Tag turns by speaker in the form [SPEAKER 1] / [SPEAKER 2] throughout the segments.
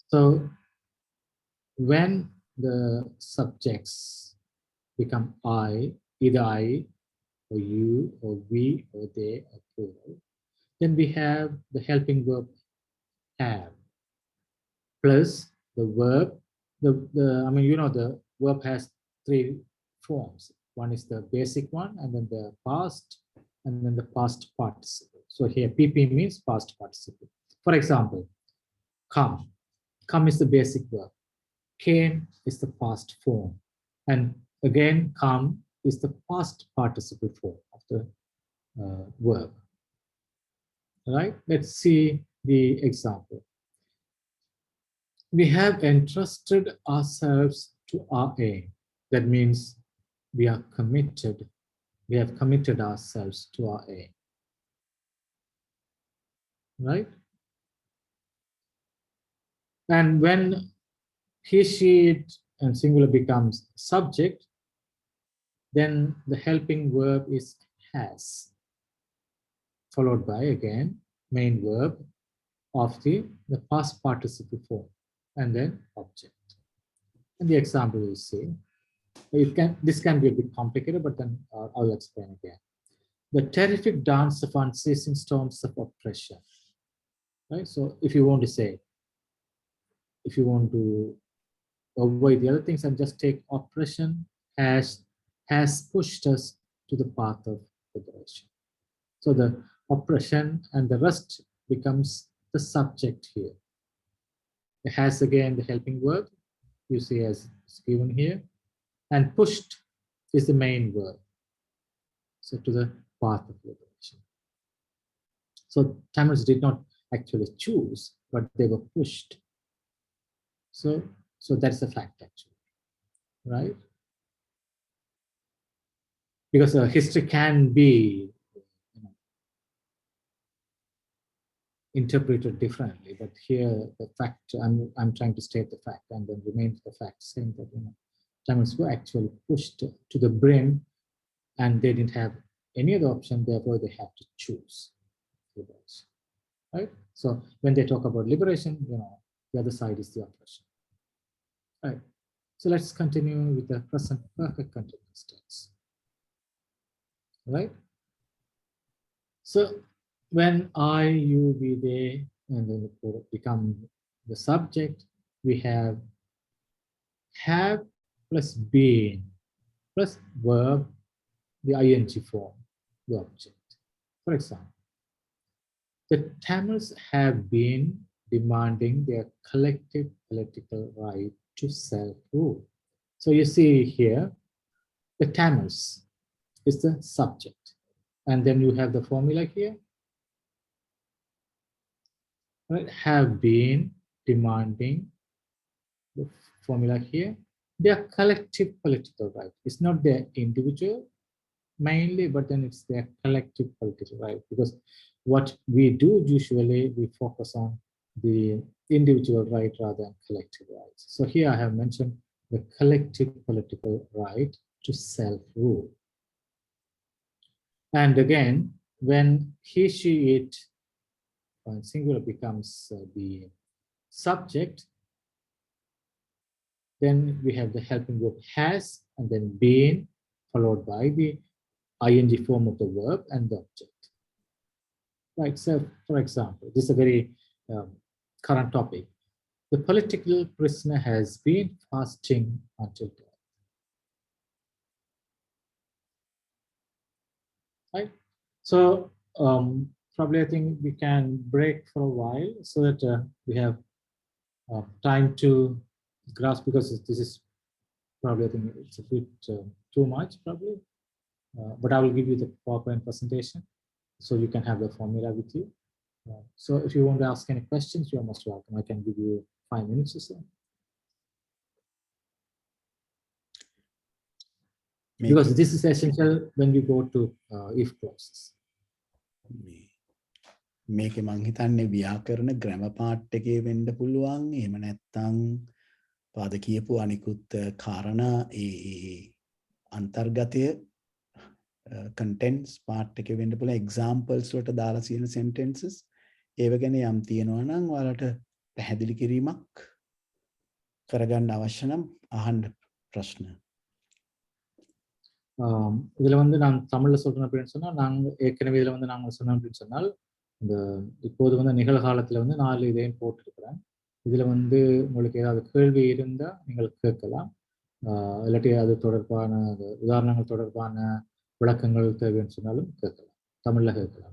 [SPEAKER 1] So when the subjects become I, either I or you or we or they or plural, then we have the helping verb have plus the verb. The verb has three forms. One is the basic one, and then the past, and then the past participle. So here PP means past participle. For example, come. Come is the basic verb. Came is the past form. And again, come is the past participle form of the verb. All right, let's see the example. We have entrusted ourselves to our aim. That means we are committed. We have committed ourselves to our aim. Right? And when he, she, it, and singular becomes subject, then the helping verb is has, followed by, again, main verb of the past participle form, and then object. And the example we see, this can be a bit complicated, but then I'll explain again. The terrific dance of unceasing storms of oppression. Right? So if you want to say, if you want to avoid the other things and just take oppression has pushed us to the path of liberation. So the oppression and the rest becomes the subject here. It has again the helping verb, you see as given here, and pushed is the main verb. So to the path of liberation. So Tamils did not actually choose, but they were pushed. So that's a fact actually, right? Because history can be interpreted differently, but here the fact, I'm trying to state the fact and then remain the fact, saying that Tamils were actually pushed to the brim and they didn't have any other option, therefore they have to choose liberation, right? So when they talk about liberation, the other side is the oppression, right? So let's continue with the present perfect continuous tense, right? So when I, you, we, they, and then become the subject, we have plus been plus verb, the ing form, the object. For example, the Tamils have been demanding their collective political right to self-rule. So you see here, the Tamils is the subject. And then you have the formula here. Right? Have been demanding, the formula here, their collective political right. It's not their individual mainly, but then it's their collective political right. Because what we do usually, we focus on the individual right rather than collective rights. So here I have mentioned the collective political right to self-rule. And again, when he, she, it, when singular becomes the subject, then we have the helping verb has and then been, followed by the ing form of the verb and the object. Right, so for example, this is a very current topic. The political prisoner has been fasting until death. Right, so probably I think we can break for a while so that we have time to grasp, because this is probably, I think it's a bit too much probably, but I will give you the PowerPoint presentation so you can have the formula with you. So if you want to ask any questions, you're most welcome. I can give you 5 minutes or so. Because this is essential when we go to if clauses.
[SPEAKER 2] මේක මං හිතන්නේ ව්‍යාකරණ grammar part එකේ වෙන්න පුළුවන්. එහෙම නැත්නම් පාද කියපු අනිකුත් කාරණා ඒ අන්තර්ගතය contents part එකේ වෙන්න පුළුවන්. examples වලට දාලා තියෙන sentences ඒව ගැන යම් තියෙනවා නම් ඔයාලට පැහැදිලි කිරීමක් කරගන්න අවශ්‍ය නම් අහන්න ප්‍රශ්න.
[SPEAKER 1] இதுல வந்து நான் தமிழ்ல சொல்றேன் அப்படின்னு சொன்னா, நாங்க ஏற்கனவே இதுல வந்து நாங்க சொன்னோம் அப்படின்னு சொன்னால், இந்த இப்போது வந்து நிகழ்காலத்துல வந்து 4 இதையும் போட்டிருக்கிறேன். இதுல வந்து உங்களுக்கு ஏதாவது கேள்வி இருந்தா நீங்கள் கேட்கலாம். இல்லாட்டி அது தொடர்பான உதாரணங்கள் தொடர்பான விளக்கங்கள் தேவைன்னு சொன்னாலும் கேட்கலாம். தமிழ்ல கேட்கலாம்.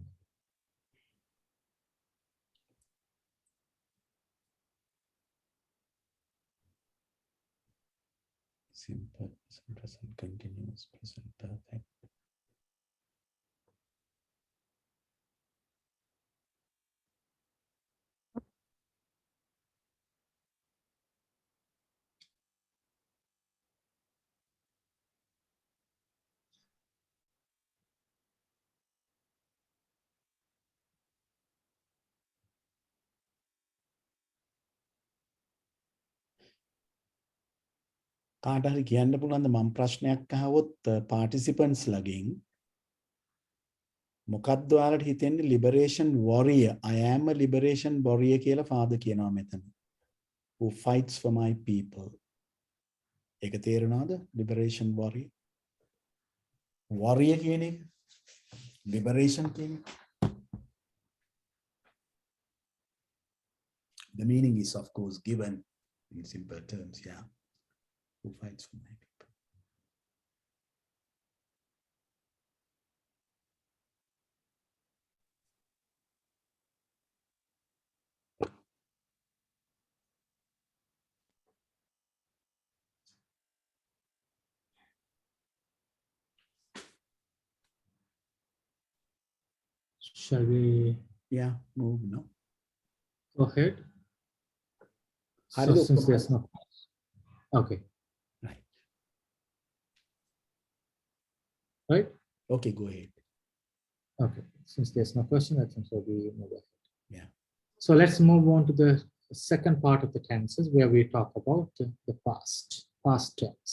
[SPEAKER 2] Simple, present, continuous, present, perfect. කාට හරි කියන්න පුළුවන්ද මම ප්‍රශ්නයක් අහුවොත් participants ලගෙන් මොකක්ද ඔයාලට හිතෙන්නේ liberation warrior I am a liberation warrior කියලා ෆාදර් කියනවා මෙතන who fights for my people ඒක තේරුණාද liberation warrior warrior කියන එක liberation කියන එක the meaning is of course given in simple terms yeah who fights for my people.
[SPEAKER 1] Shall we
[SPEAKER 2] move no
[SPEAKER 1] go ahead? So since there's no okay. Right?
[SPEAKER 2] Okay, go ahead.
[SPEAKER 1] Okay, since there's no question, I think so we move ahead.
[SPEAKER 2] Yeah.
[SPEAKER 1] So let's move on to the second part of the tenses where we talk about the past tense.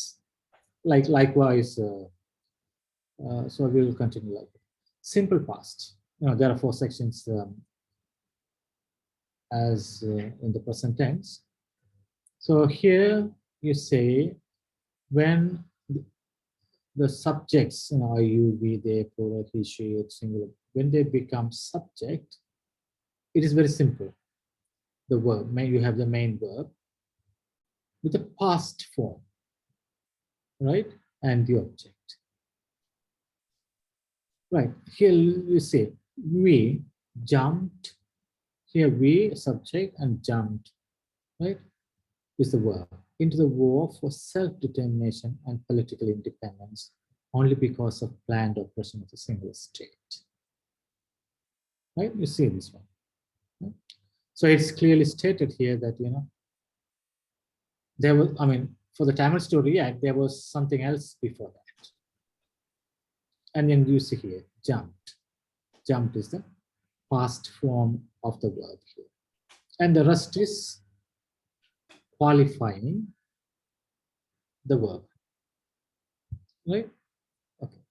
[SPEAKER 1] Likewise, so we'll continue like that. Simple past. There are 4 sections as in the present tense. So here you say when the subjects, I, you, we, they, plural, he, she, it, singular, when they become subject, it is very simple. The verb, you have the main verb with the past form, right? And the object. Right, here you say, we jumped. Here we, subject, and jumped, right? Is the verb. Into the war for self-determination and political independence only because of planned oppression of the single state. Right, you see this one. Right? So it's clearly stated here that, there was, for the Tamil to react, there was something else before that. And then you see here, jumped. Jumped is the past form of the verb here. And the rest is qualifying the verb. Right? Okay.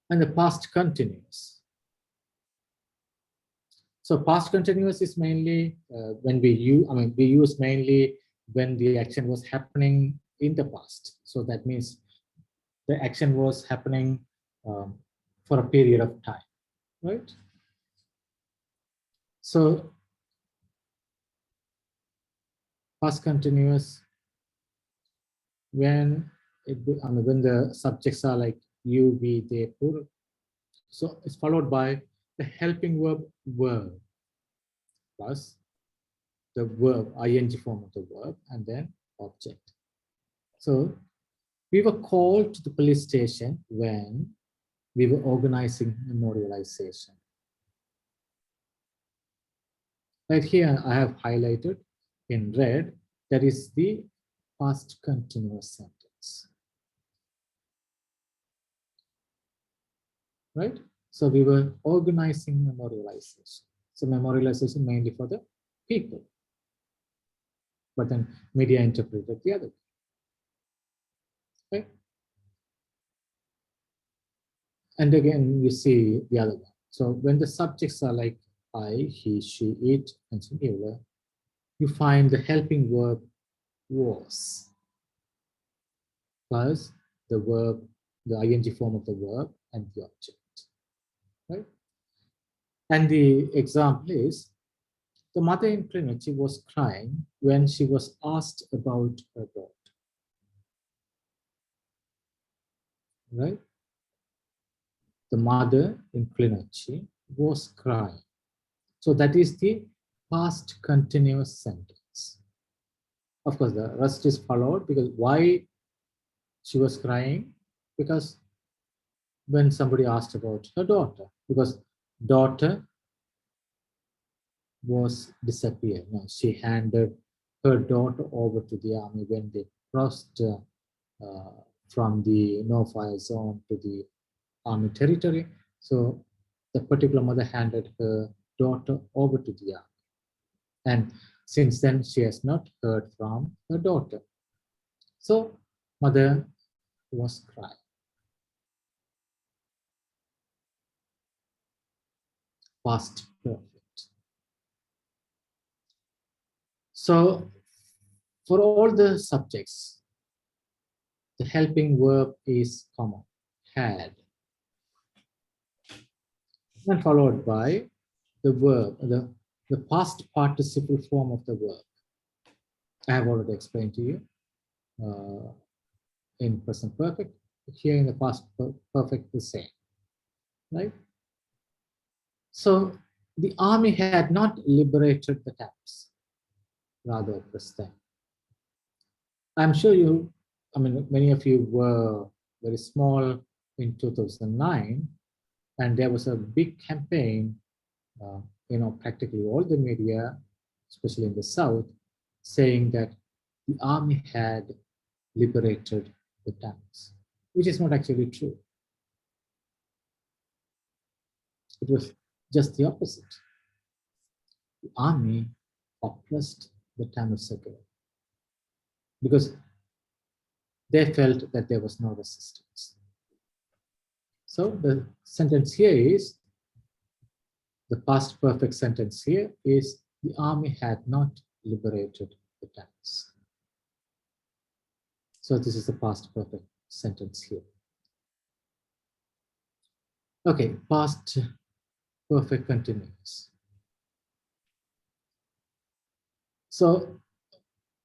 [SPEAKER 1] And the past continuous. So past continuous is mainly when we use mainly when the action was happening in the past. So that means the action was happening for a period of time, right? So past continuous when the subjects are like you, we, they, plural. So it's followed by the helping verb were plus the verb ing form of the verb and then object. So we were called to the police station when we were organizing memorialization. Right here I have highlighted in red, that is the past continuous sentence. Right? So we were organizing memorialization. So memorialization mainly for the people. But then media interpreted the other way. Okay? And again, you see the other one. So when the subjects are like I, he, she, it, and singular, you find the helping verb was plus the verb, the ing form of the verb and the object, right? And the example is, the mother in Trinity was crying when she was asked about her daughter, right? The mother in Trinity was crying. So that is the past continuous sentence. Of course, the rest is followed because why she was crying? Because when somebody asked about her daughter, because daughter was disappeared. No, she handed her daughter over to the army when they crossed from the no-fire zone to the army territory. So the particular mother handed her daughter over to the army. And since then, she has not heard from her daughter. So mother was crying. Past perfect. So for all the subjects, the helping verb is common, had, and followed by the verb, the past participle form of the verb. I have already explained to you in present perfect. Here in the past perfect, the same, right? So the army had not liberated the camps, rather oppressed them. I'm sure you, I mean, many of you were very small in 2009, and there was a big campaign, practically all the media, especially in the South, saying that the army had liberated the towns, which is not actually true. It was just the opposite. The army oppressed the Tamil secular because they felt that there was no resistance. So the sentence here is, the past perfect sentence here is, the army had not liberated the towns. So this is the past perfect sentence here. Okay, past perfect continuous. So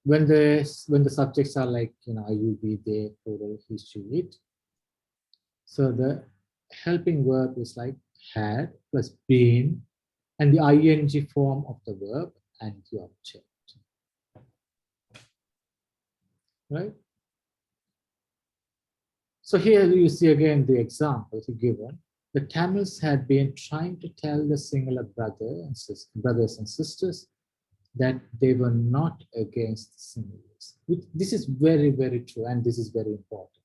[SPEAKER 1] when the subjects are like, I, you, we, they, plural, he, she, it. So the helping verb is like had plus been, and the ing form of the verb and the object, right? So here you see again the example given. The Tamils had been trying to tell the singular brothers and sisters that they were not against the singulars. This is very, very true, and this is very important.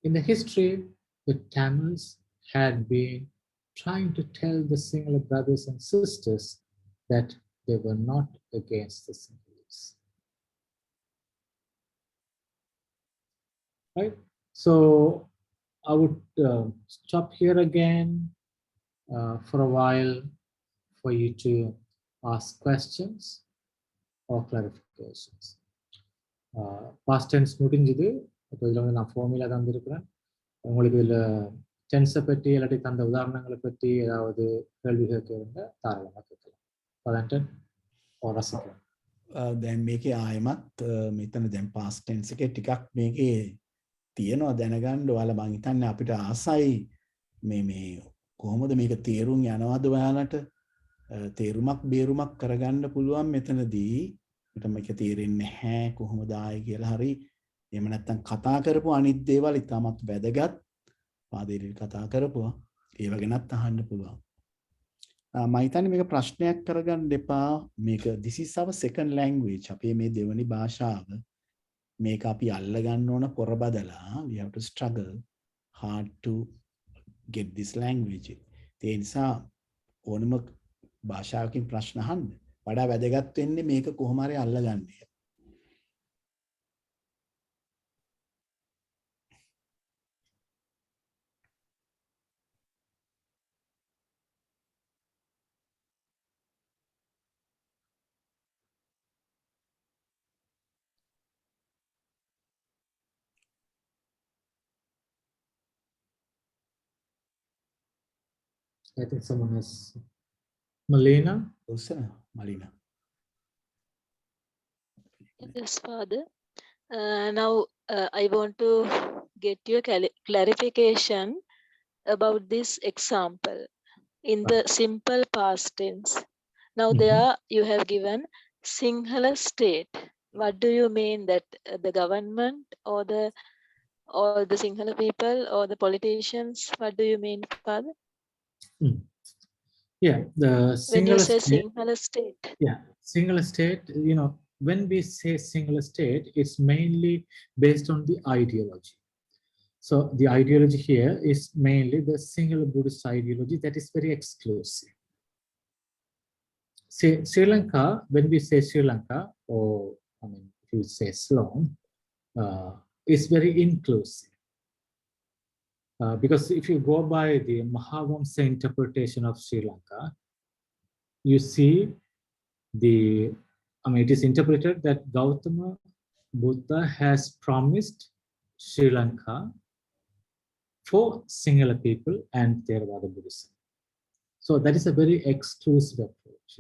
[SPEAKER 1] In the history, the Tamils had been trying to tell the singular brothers and sisters that they were not against the singulars. Right? So I would stop here again for a while for you to ask questions or clarifications. Past tense முடிஞ்சது. இப்போ இதில் வந்து நான் formula தந்திருக்கிறேன். உங்களுக்கு இதில் டென்ஸை பற்றி இல்லாட்டி தந்த உதாரணங்களை பற்றி ஏதாவது கேள்வி கேட்க இருந்தால் தாராளமாக கேட்கலாம். பதன்டன் ரசிக்கலாம்.
[SPEAKER 2] දැන් මේකේ ආයමත් මෙතන දැන් past tense එකේ ටිකක් මේකේ තියෙනවා දැනගන්න. ඔයාලා මං හිතන්නේ අපිට ආසයි මේ කොහොමද මේක තේරුම් යනවද ඔයාලට තේරුමක් බේරුමක් කරගන්න පුළුවන් මෙතනදී. මට මේක තේරෙන්නේ නැහැ කොහොමද ආයේ කියලා හරි. එහෙම නැත්නම් කතා කරපු අනිත් දේවල් ඉතාමත් වැදගත්. පාදේලි කතා කරපුවා ඒව ගැනත් අහන්න පුළුවන්. මම හිතන්නේ මේක ප්‍රශ්නයක් කරගන්න එපා. මේක this is our second language. අපේ මේ දෙවනි භාෂාව. මේක අපි අල්ල ගන්න ඕන පොර බදලා. We have to struggle hard to get this language. ඒ නිසා ඕනම භාෂාවකින් ප්‍රශ්න අහන්න. වඩා වැදගත් වෙන්නේ මේක කොහොම හරි අල්ලගන්න එක.
[SPEAKER 1] I think someone has Malina.
[SPEAKER 2] Malina.
[SPEAKER 3] Yes, Father. Now I want to get your clarification about this example in the simple past tense. Now
[SPEAKER 1] Mhm.
[SPEAKER 3] there you have given Sinhala state. What do you mean that the government or the Sinhala people or the politicians? What do you mean, Father?
[SPEAKER 1] Mm. Yeah, the
[SPEAKER 3] When you
[SPEAKER 1] single
[SPEAKER 3] say
[SPEAKER 1] state.
[SPEAKER 3] Sinhala state?
[SPEAKER 1] Yeah, single state. When we say single state, it's mainly based on the ideology. So the ideology here is mainly the single Buddhist ideology that is very exclusive. Say Sri Lanka, when we say Sri Lanka, or I mean, if you say Ceylon, it's very inclusive. Because if you go by the Mahavamsa interpretation of Sri Lanka, you see it is interpreted that Gautama Buddha has promised Sri Lanka for Sinhala people and Theravada Buddhism. So that is a very exclusive approach,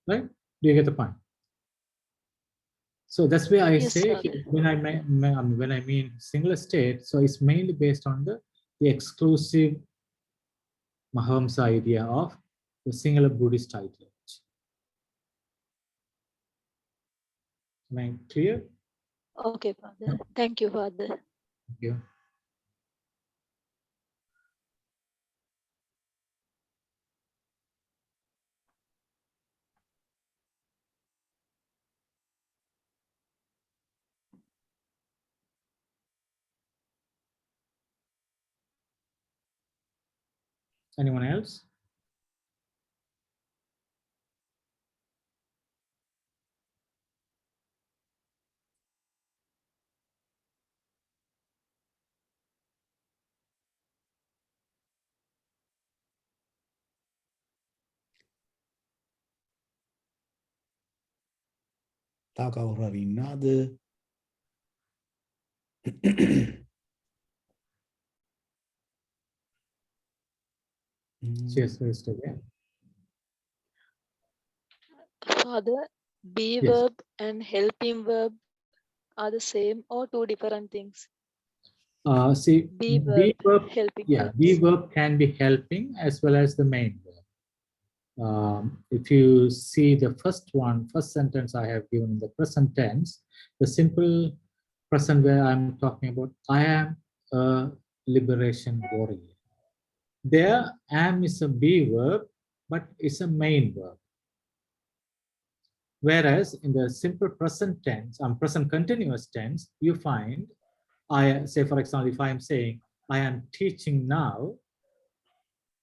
[SPEAKER 1] right? Do you get the point? So that's why I
[SPEAKER 3] Yes,
[SPEAKER 1] say
[SPEAKER 3] Father.
[SPEAKER 1] when I mean single state, so it's mainly based on the exclusive Mahamsa idea of the singular Buddhist ideology. Am I clear?
[SPEAKER 3] Okay, Father. Thank you, Father.
[SPEAKER 1] Thank you. Anyone else?
[SPEAKER 2] තව කවුරු හරි ඉන්නවද?
[SPEAKER 1] Yes, first again.
[SPEAKER 3] Father, be
[SPEAKER 1] Yes.
[SPEAKER 3] verb and helping verb are the same or two different things?
[SPEAKER 1] See,
[SPEAKER 3] Be verb,
[SPEAKER 1] be verb,
[SPEAKER 3] helping
[SPEAKER 1] yeah, be
[SPEAKER 3] verbs.
[SPEAKER 1] verb can be helping as well as the main verb. If you see the first sentence I have given in the present tense, the simple present where I'm talking about, I am a liberation warrior. There, am is a be verb, but it's a main verb. Whereas in the simple present tense, present continuous tense, you find, I say, for example, if I'm saying, I am teaching now,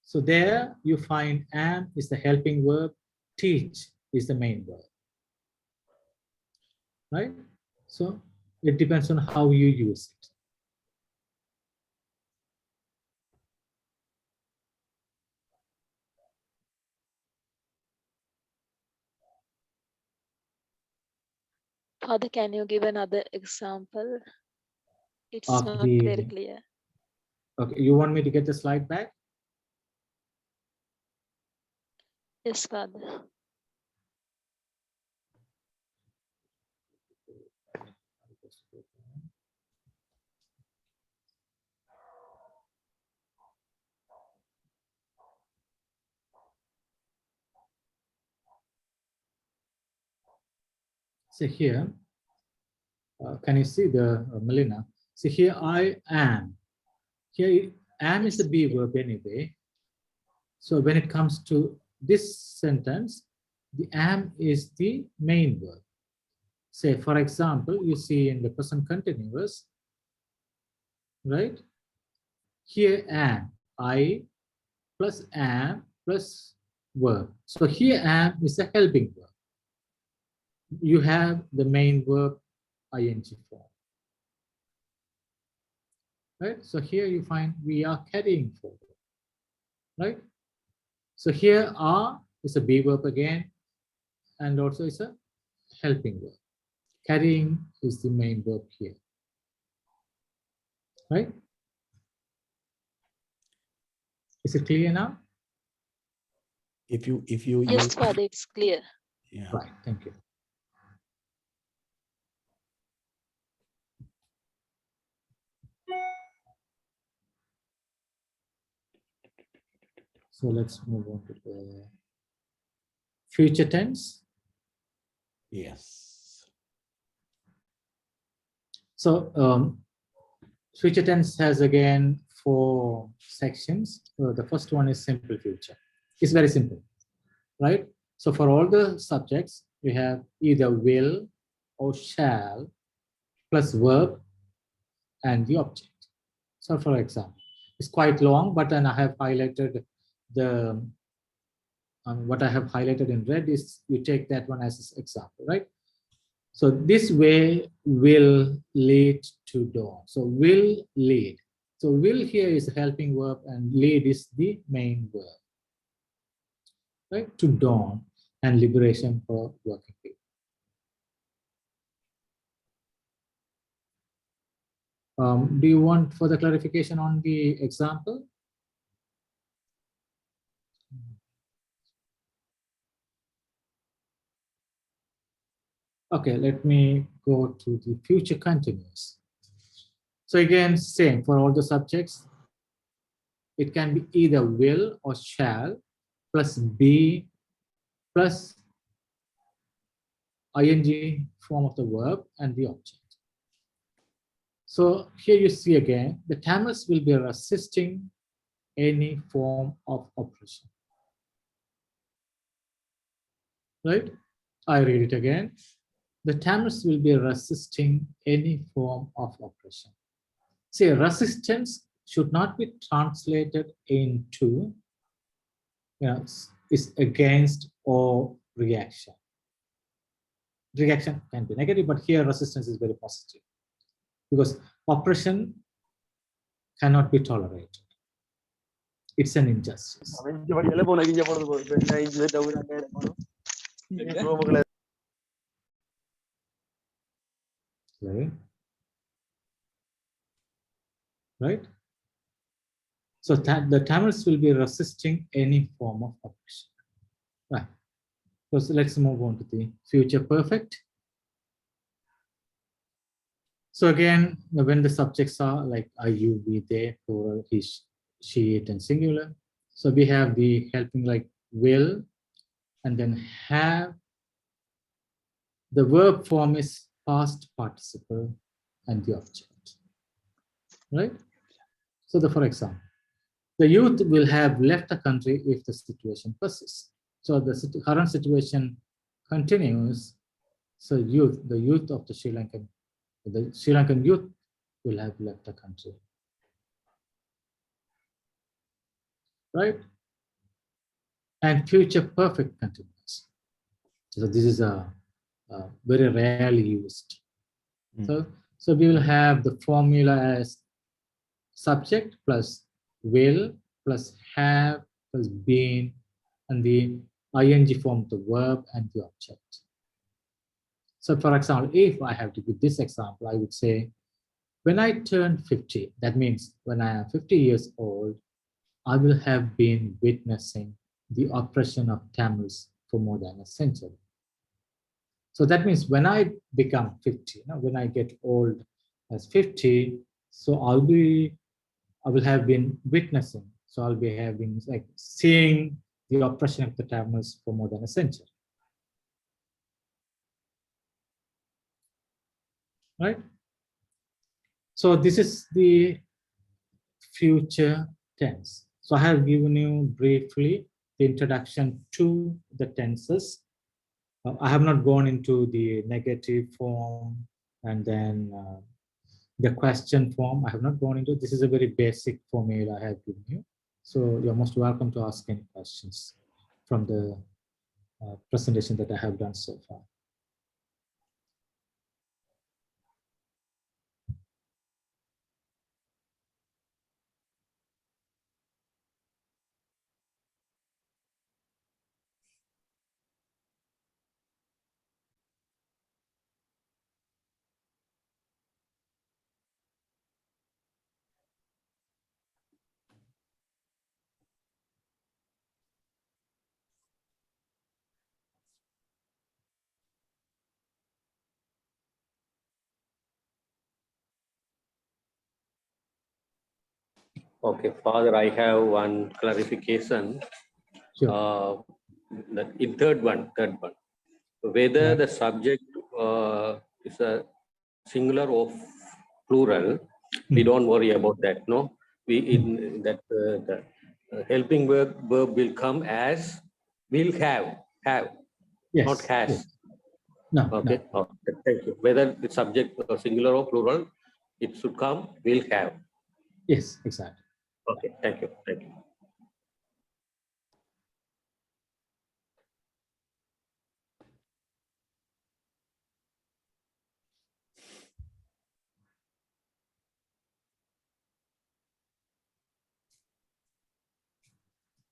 [SPEAKER 1] so there you find am is the helping verb, teach is the main verb, right? So it depends on how you use it.
[SPEAKER 3] Father, can you give another example? It's
[SPEAKER 1] Of
[SPEAKER 3] not very
[SPEAKER 1] the,
[SPEAKER 3] clear.
[SPEAKER 1] okay, you want me to get the slide back?
[SPEAKER 3] Yes, Father.
[SPEAKER 1] So here, can you see the Melina? So here I am. Here am is a
[SPEAKER 3] Yes.
[SPEAKER 1] be verb anyway. So when it comes to this sentence, the am is the main verb. Say, for example, you see in the present continuous, right? Here am, I plus am plus verb. So here am is a helping verb. You have the main verb ing form. Right? So here you find we are carrying forward. Right? So here are is a be verb again, and also is a helping verb. Carrying is the main verb here. Right? Is it clear now?
[SPEAKER 2] If you
[SPEAKER 3] Yes, Father, it's clear.
[SPEAKER 2] yeah.
[SPEAKER 1] Right, thank you. So let's move on to the future tense.
[SPEAKER 2] Yes.
[SPEAKER 1] So future tense has again 4 sections. The first one is simple future. It's very simple, right? So for all the subjects, we have either will or shall plus verb and the object. So for example, it's quite long, but then I have highlighted the what I have highlighted in red is you take that one as an example, right? So this way will lead to dawn. So will lead. So will here is a helping verb and lead is the main verb, right? To dawn and liberation for working people. Do you want further clarification on the example? Okay, let me go to the future continuous. So again, same for all the subjects. It can be either will or shall plus be plus ing form of the verb and the object. So here you see again, the Tamils will be resisting any form of oppression. Right? I read it again. The Tamils will be resisting any form of oppression. See, resistance should not be translated into, is against or reaction. Reaction can be negative, but here resistance is very positive because oppression cannot be tolerated. It's an injustice. Right? So the Tamils will be resisting any form of oppression. Right. So let's move on to the future perfect. So again, when the subjects are like are, you, we, they, plural, he, she, it, and singular. So we have the helping like will, and then have. The verb form is past participle and the object, right? So for example, the youth will have left the country if the situation persists. So the current situation continues. So the youth of the Sri Lankan youth will have left the country, right? And future perfect continuous. So this is a very rarely used. So we will have the formula as subject plus will plus have plus been and the ing form the verb and the object. So for example, if I have to give this example, I would say, when I turn 50, that means when I am 50 years old, I will have been witnessing the oppression of Tamils for more than a century. So that means when I become 50, when I get old as 50, so I will have been witnessing. So I'll be having like seeing the oppression of the Tamils for more than a century. Right? So this is the future tense. So I have given you briefly the introduction to the tenses. I have not gone into the negative form and then the question form. I have not gone into. This is a very basic formula I have given you. So you're most welcome to ask any questions from the presentation that I have done so far.
[SPEAKER 4] Okay, Father, I have one clarification.
[SPEAKER 1] Sure.
[SPEAKER 4] In third one, whether
[SPEAKER 1] Yeah.
[SPEAKER 4] the subject is a singular or plural, we don't worry about that. No, we in that the helping verb will come as will have, not
[SPEAKER 1] Yes.
[SPEAKER 4] has.
[SPEAKER 1] Yes. No.
[SPEAKER 4] Okay.
[SPEAKER 1] No.
[SPEAKER 4] Okay. Thank you. Whether the subject singular or plural, it should come will have.
[SPEAKER 1] Yes. Exactly.
[SPEAKER 4] Okay. Thank you. Thank you.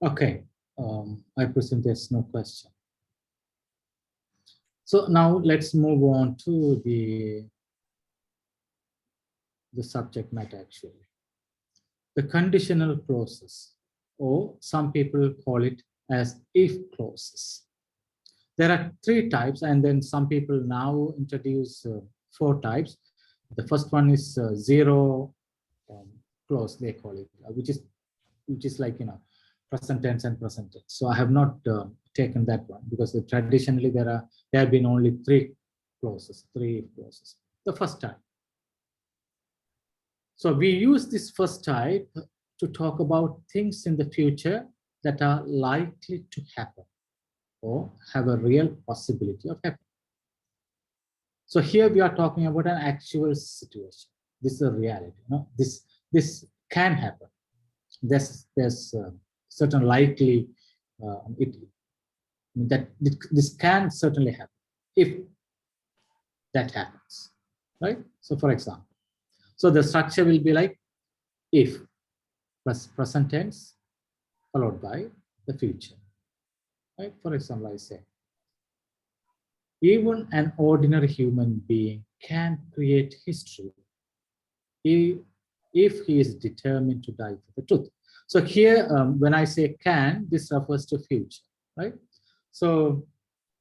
[SPEAKER 1] Okay. I presume there's no question. So now let's move on to the subject matter actually. The conditional clauses, or some people call it as if clauses. There are 3 types, and then some people now introduce 4 types. The first one is zero clause, they call it, which is like, present tense and present tense. So I have not taken that one because traditionally there have been only 3 clauses, 3 clauses. The first type. So we use this first type to talk about things in the future that are likely to happen or have a real possibility of happening. So here we are talking about an actual situation. This is a reality. This can happen. There's certain likely this can certainly happen if that happens, right? So for example, so the structure will be like if plus present tense followed by the future, right? For example, I say, even an ordinary human being can create history if he is determined to die for the truth. So here, when I say can, this refers to future, right? So,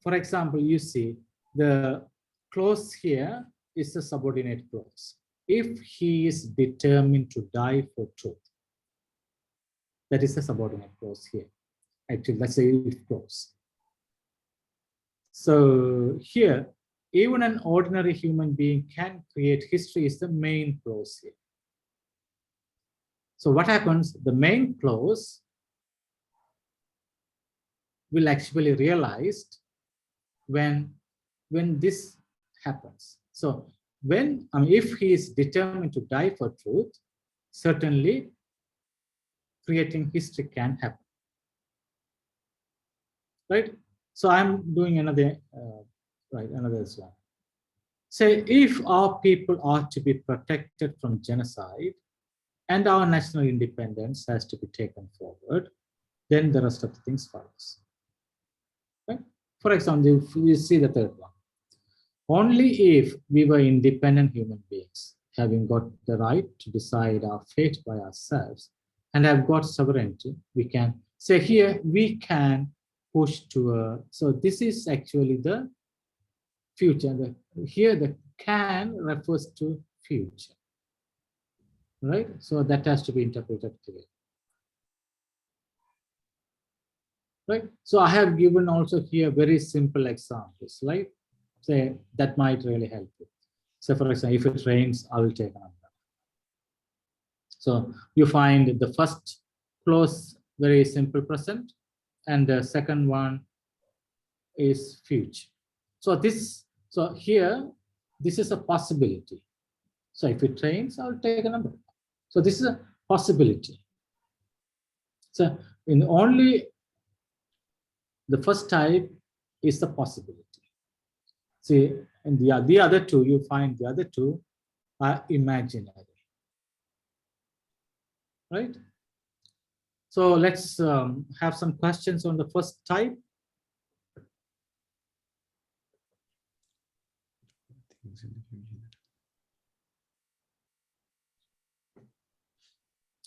[SPEAKER 1] for example, you see the clause here is a subordinate clause. If he is determined to die for truth, that is a subordinate clause here. Actually, let's say if clause. So here, even an ordinary human being can create history is the main clause here. So what happens? The main clause will actually realized when this happens. So if he is determined to die for truth, certainly creating history can happen, right? So I'm doing another another one. Say if our people are to be protected from genocide and our national independence has to be taken forward, then the rest of the things follows. Right? For example, if you see the third one, only if we were independent human beings, having got the right to decide our fate by ourselves and have got sovereignty, we can say here we can push to so this is actually the future. Here the can refers to future, right? So that has to be interpreted clearly. Right? So I have given also here very simple examples, like say that might really help you. So for example, if it rains, I will take an umbrella. So you find the first clause very simple present, and the second one is future. So here, this is a possibility. So if it rains, I'll take an umbrella. So this is a possibility. So in only the first type is the possibility. See, and the other two, you find the other two are imaginary, right? So let's have some questions on the first type.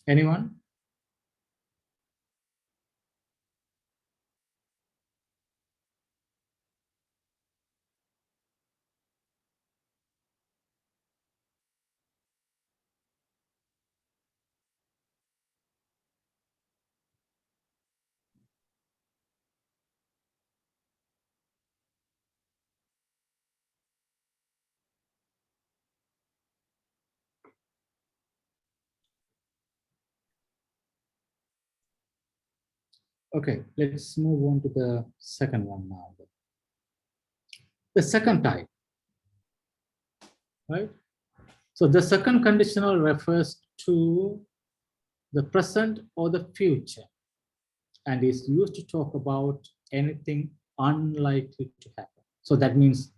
[SPEAKER 1] Anyone? Okay, let's move on to the second one now. The second type, right? So the second conditional refers to the present or the future and is used to talk about anything unlikely to happen. So that means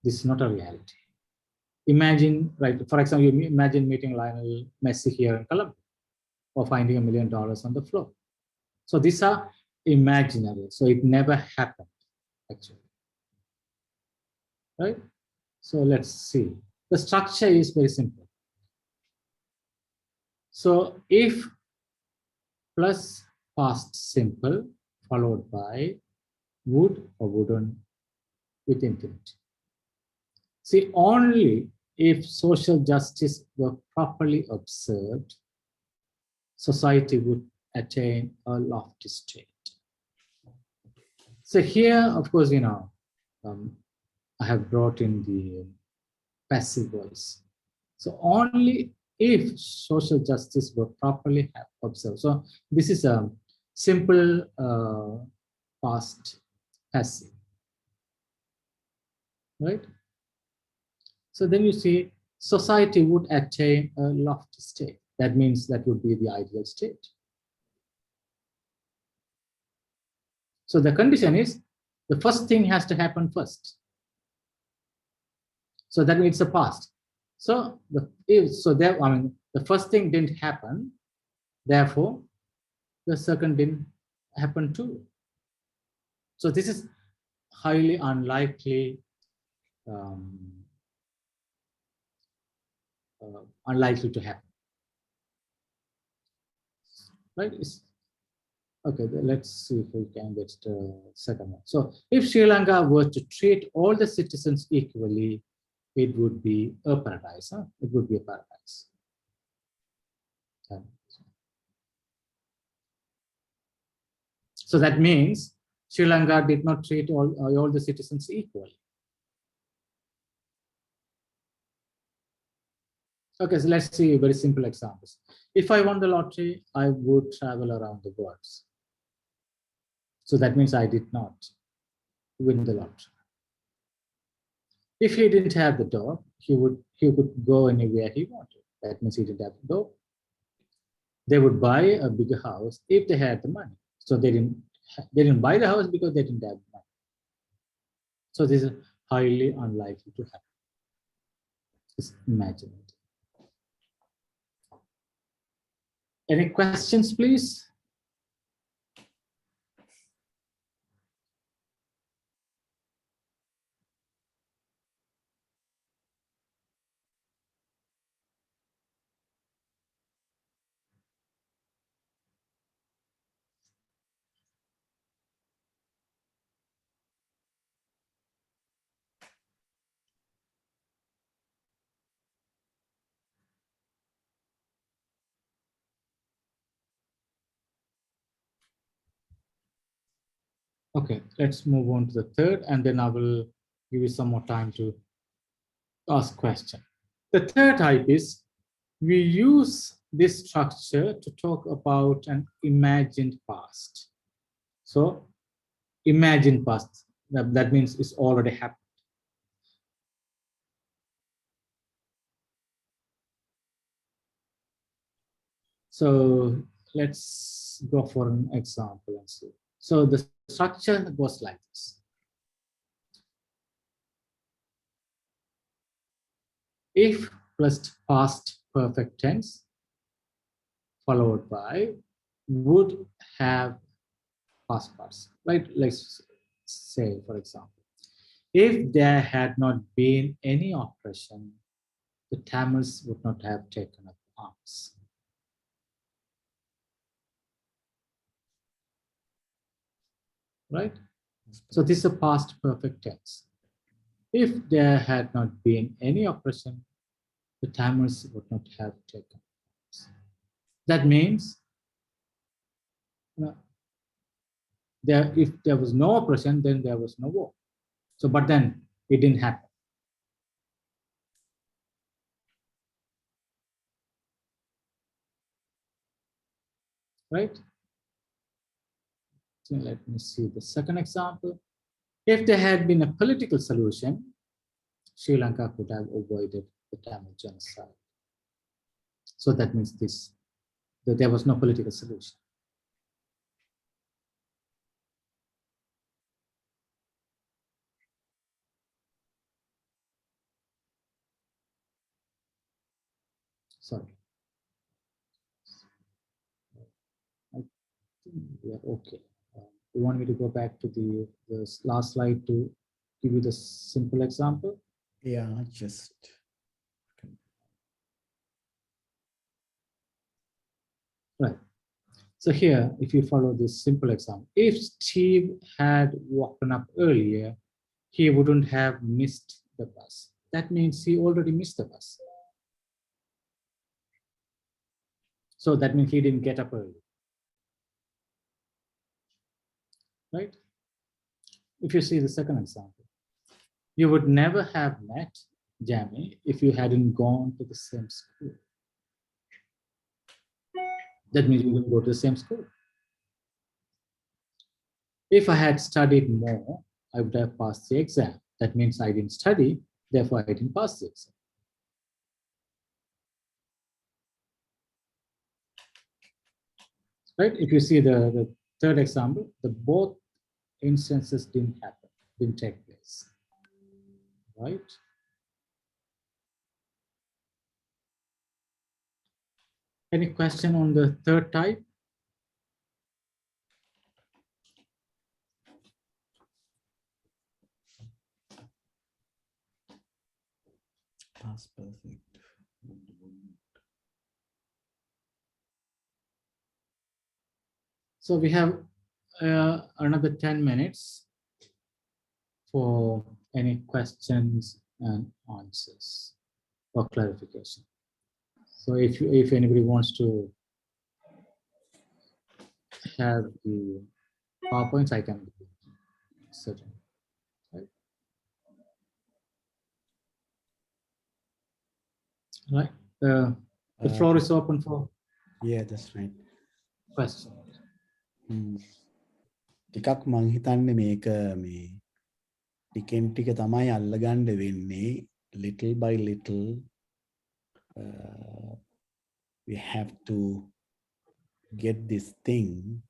[SPEAKER 1] this is not a reality. Imagine, right, for example, you imagine meeting Lionel Messi here in Colombia or finding $1 million on the floor. So these are imaginary, so it never happened, actually, right? So let's see. The structure is very simple. So if plus past simple followed by would or wouldn't with infinity. See, only if social justice were properly observed, society would attain a lofty state. So here, of course, I have brought in the passive voice. So only if social justice were properly observed. So this is a simple past passive, right? So then you see society would attain a lofty state. That means that would be the ideal state. So the condition is the first thing has to happen first. So that means the past. So the first thing didn't happen, therefore the second didn't happen too. So this is highly unlikely, unlikely to happen, right? Okay, let's see if we can get the second one. So if Sri Lanka were to treat all the citizens equally, it would be a paradise. Huh? It would be a paradise. So that means Sri Lanka did not treat all the citizens equally. Okay, so let's see very simple examples. If I won the lottery, I would travel around the world. So that means I did not win the lottery. If he didn't have the dog, he could go anywhere he wanted. That means he didn't have the dog. They would buy a bigger house if they had the money. So they didn't buy the house because they didn't have the money. So this is highly unlikely to happen. Just imagine it. Any questions, please? Okay, let's move on to the third, and then I will give you some more time to ask question. The third type is we use this structure to talk about an imagined past. So imagined past, that means it's already happened. So let's go for an example and see. So the structure goes like this. If plus past perfect tense followed by would have past parts, right? Let's say, for example, if there had not been any oppression, the Tamils would not have taken up arms. Right? So this is a past perfect tense. If there had not been any oppression, the Tamils would not have taken arms. That means if there was no oppression, then there was no war. So, but then it didn't happen. Right? So let me see the second example. If there had been a political solution, Sri Lanka could have avoided the Tamil genocide. So that means that there was no political solution. Sorry. I think we are okay. You want me to go back to the last slide to give you the simple example?
[SPEAKER 2] Yeah, just
[SPEAKER 1] Right. So here, if you follow this simple example, if Steve had woken up earlier, he wouldn't have missed the bus. That means he already missed the bus. So that means he didn't get up early. Right? If you see the second example, you would never have met Jamie if you hadn't gone to the same school. That means you didn't go to the same school. If I had studied more, I would have passed the exam. That means I didn't study, therefore I didn't pass the exam. Right? If you see the third example, the both instances didn't happen, didn't take place. Right? Any question on the third type?
[SPEAKER 2] past perfect.
[SPEAKER 1] So we have another 10 minutes for any questions and answers or clarification. So if anybody wants to have the PowerPoints, I can certainly. Right? Right. The floor is open for
[SPEAKER 2] Yeah, that's right.
[SPEAKER 1] questions.
[SPEAKER 2] ටිකක් මං හිතන්නේ මේක මේ ටිකෙන් ටික තමයි අල්ලගන්න වෙන්නේ little by little we have to get this thing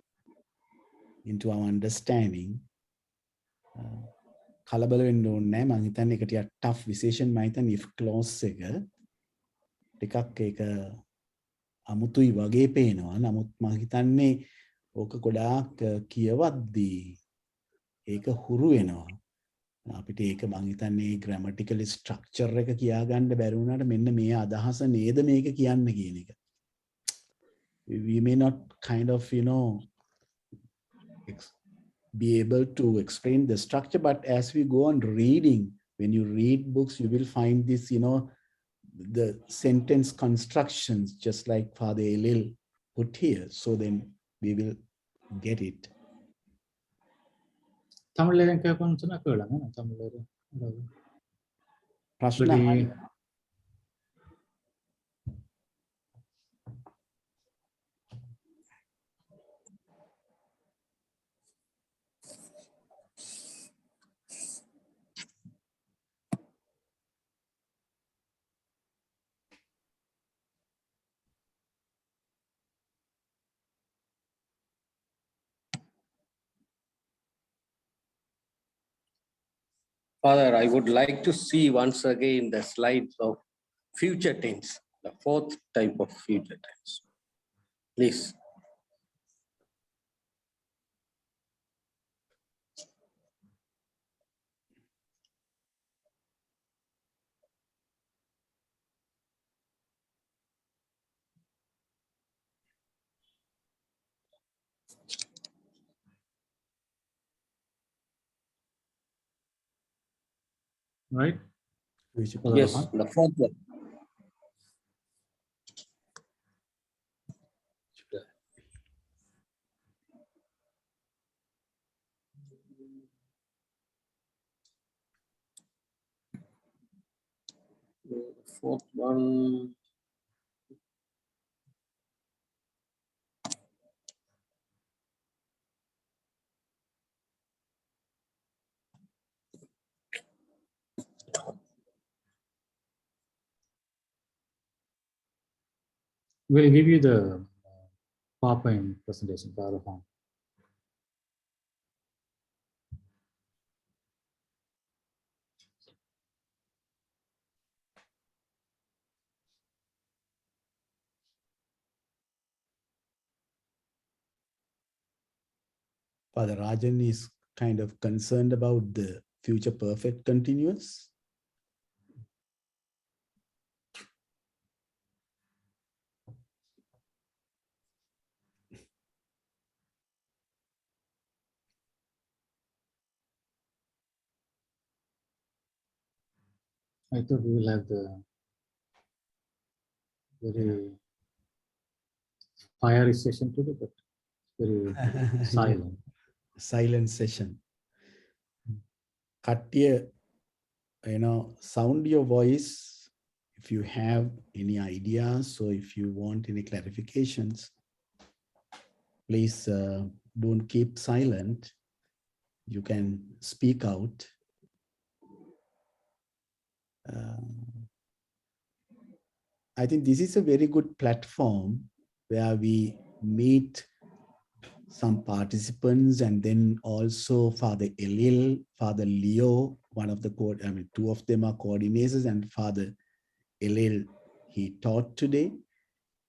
[SPEAKER 2] into our understanding කලබල වෙන්න ඕනේ නැහැ මං හිතන්නේ ඒක ටිකක් tough විශේෂයෙන් මං හිතන්නේ if clause එක ටිකක් ඒක අමුතුයි වගේ පේනවා නමුත් මං හිතන්නේ ඕක ගොඩාක් කියවද්දී ඒක හුරු වෙනවා අපිට ඒක මං හිතන්නේ grammatical structure එක කියා ගන්න බැරි වුණාට මෙන්න මේ අදහස නේද මේක කියන්න කියන එක we may not kind of be able to explain the structure but as we go on reading when you read books you will find this the sentence constructions just like Father Elil put here so then we will get it
[SPEAKER 1] தமிழ்ல கேட்கணும்னு சொன்னா கேளுங்க தமிழ்ல
[SPEAKER 2] ප්‍රශ්න
[SPEAKER 4] Father, I would like to see once again the slides of future tense, the fourth type of future tense. Please.
[SPEAKER 1] right?
[SPEAKER 4] Yes, the fourth one. The fourth one.
[SPEAKER 1] We'll give you the PowerPoint presentation, PowerPoint.
[SPEAKER 2] Father Rajan is kind of concerned about the future perfect continuous.
[SPEAKER 1] I thought we will have the very fiery session today, but very silent.
[SPEAKER 2] Silent session. Katya, sound your voice if you have any ideas or if you want any clarifications. Please don't keep silent. You can speak out. I think this is a very good platform where we meet some participants, and then also Father Elil, Father Leo, two of them are coordinators, and Father Elil, he taught today.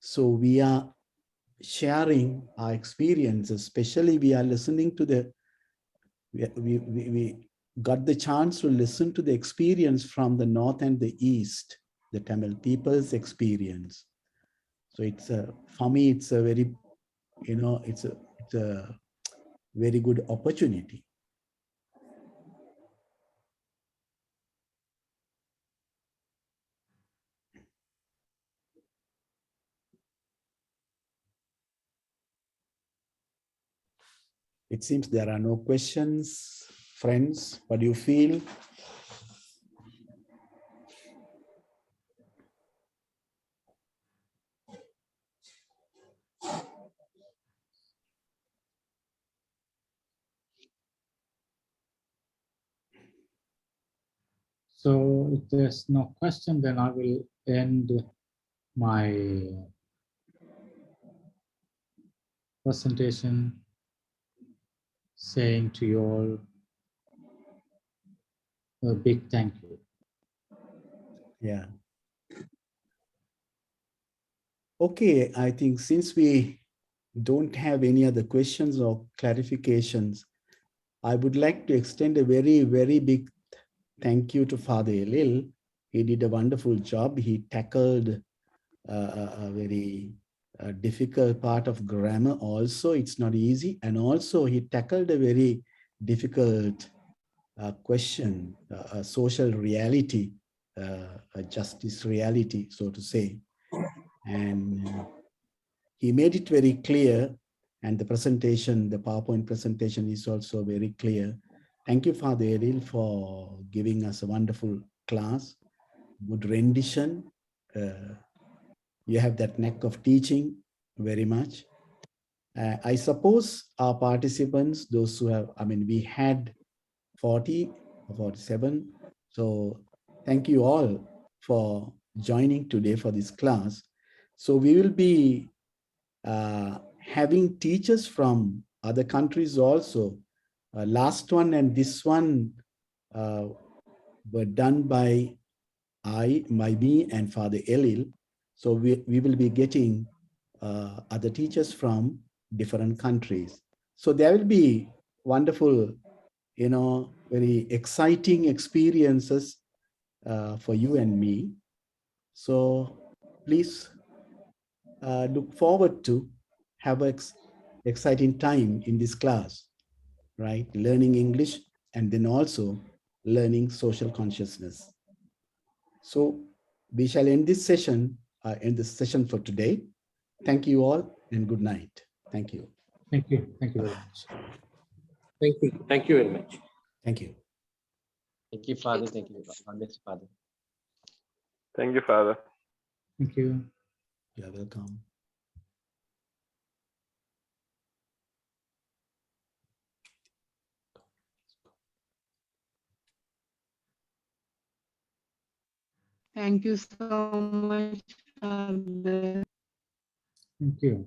[SPEAKER 2] So we are sharing our experiences, especially we are listening to we got the chance to listen to the experience from the North and the East, the Tamil people's experience. So for me, it's a very, it's a very good opportunity. It seems there are no questions. Friends, what do you feel?
[SPEAKER 1] So if there's no question, then I will end my presentation saying to you all a big thank you.
[SPEAKER 2] Yeah. Okay, I think since we don't have any other questions or clarifications, I would like to extend a very, very big thank you to Father Elil. He did a wonderful job. He tackled a very difficult part of grammar also. It's not easy. And also he tackled a very difficult question, a social reality, a justice reality, so to say. And he made it very clear, and the presentation, the PowerPoint presentation is also very clear. Thank you, Father Elil, for giving us a wonderful class, good rendition. You have that knack of teaching very much. I suppose our participants, those who have, we had 40 or 47. So thank you all for joining today for this class. So we will be having teachers from other countries also. Last one and this one were done by me and Father Elil. So we will be getting other teachers from different countries. So there will be wonderful, very exciting experiences for you and me. So please look forward to have an exciting time in this class, right? Learning English and then also learning social consciousness. So we shall end this session for today. Thank you all and good night. Thank you.
[SPEAKER 1] Thank you. Thank you very much.
[SPEAKER 4] Thank you. Thank you very much.
[SPEAKER 2] Thank you.
[SPEAKER 5] Thank you, Father. Thank you. God bless you, Father.
[SPEAKER 6] Thank you, Father.
[SPEAKER 1] Thank you.
[SPEAKER 2] You're welcome.
[SPEAKER 7] Thank you so much, Father.
[SPEAKER 1] Thank you.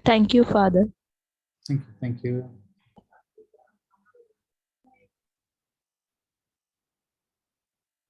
[SPEAKER 3] Thank you, Father.
[SPEAKER 1] Thank you. Thank you.